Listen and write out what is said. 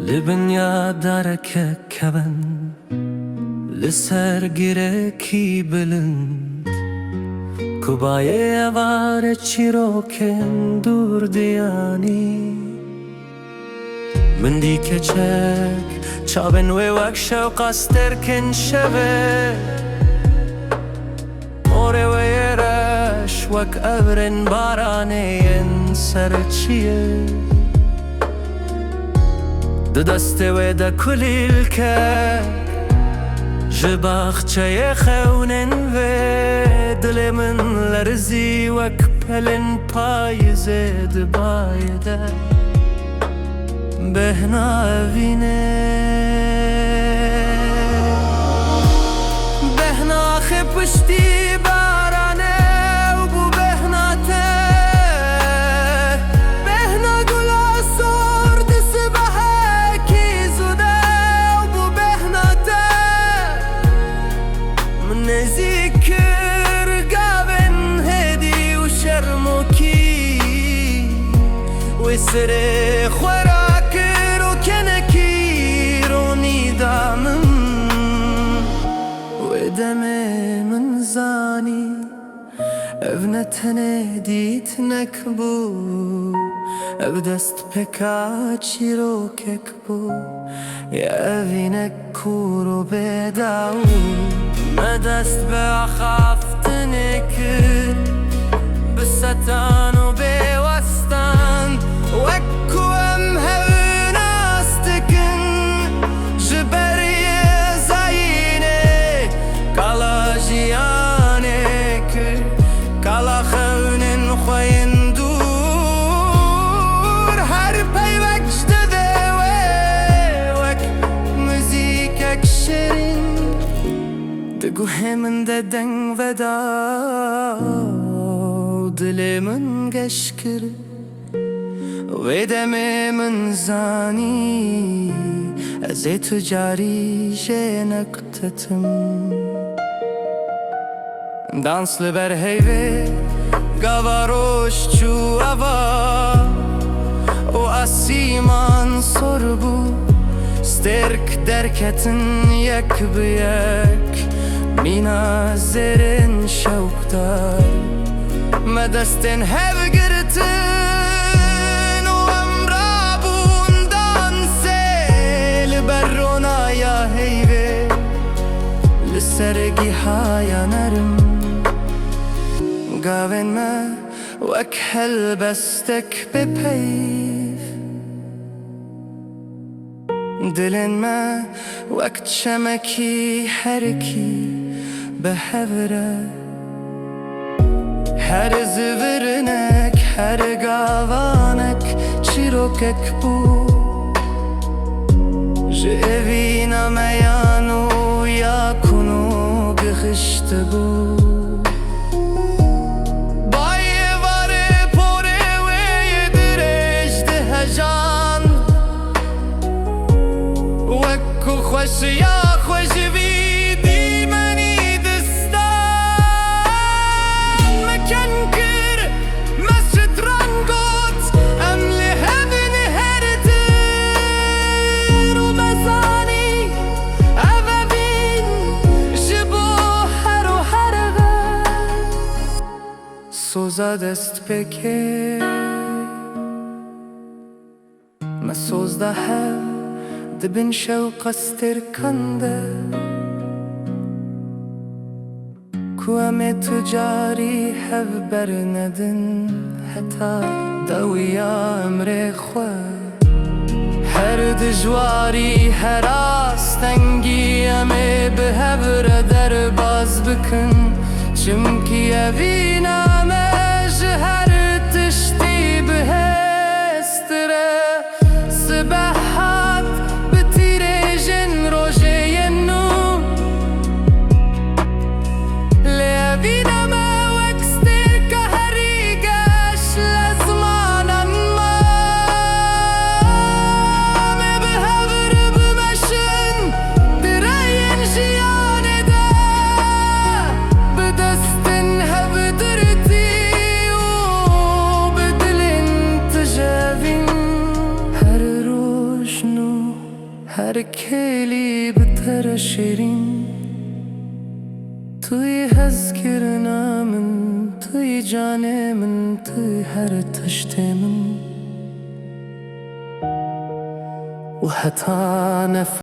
لبنیا دارک کبن لسر گیرکی بلند کوبایه وار چیروکن دور دیانی من دی کچک چابن و وک شوق استرکن شبه موره و یرش وک ابرن بارانین سرچیه دست و دا کلیل که جباخچه خونن و دل من لرزی وک پلن پایزه دبایده بهنا وینه بهنا خی پشتی بارانه و بو بهنا ته بهنا گلا سرد سبحه کی زوده و بو بهنا ته من نزیکر گاون هدی و شرمو کی و سر خورا دمي من زاني ابنتني ديت نكبو ابدست بكا چيرو ككبو يا ابينك كورو بداو مدست بخافتني كر بستان و بوستان وكو ام هوناستكن جبري کالا خونن خوین دور هر پی وقت ده وک موزیک شیرین دگو همن ددن ودا دل من گشکر و دم من زانی از تجاری جنکتتم dans لبر هیوه گواروش چو اوا و اسیمان سربو سترک درکتن یک بیک مینا زرن شوکتار مدستن هف گرتن و امرابون دانسه لبر رونایا هیوه لسرگی هایا نرم قاون ما واكحل بستك ببيف دلن ما وقت شمكي حركي بحبره هر زفرنك هر قاوانك چيروكك بو جئوينا ميانو ياكونو بخشت بو خوش یا خوش ویدی منی دستان مکن کر مسجد رنگوت امل هبن هردر و مزانی اوابین جبو هر و هرغه سوزا دست بکر ما سوزده هم دبن شوق استركنده كوامي تجاري هف برندن حتى دويا امري خواه هر دجواري هراستنگي امي بهبر در باز بكن چمكي اوينا مجهر تشتي بهستره سبحات بدستن هبدر her keli biter şirin. Tuy hezkirina min, tuy canê min, tuy her tiştê min. û heta nef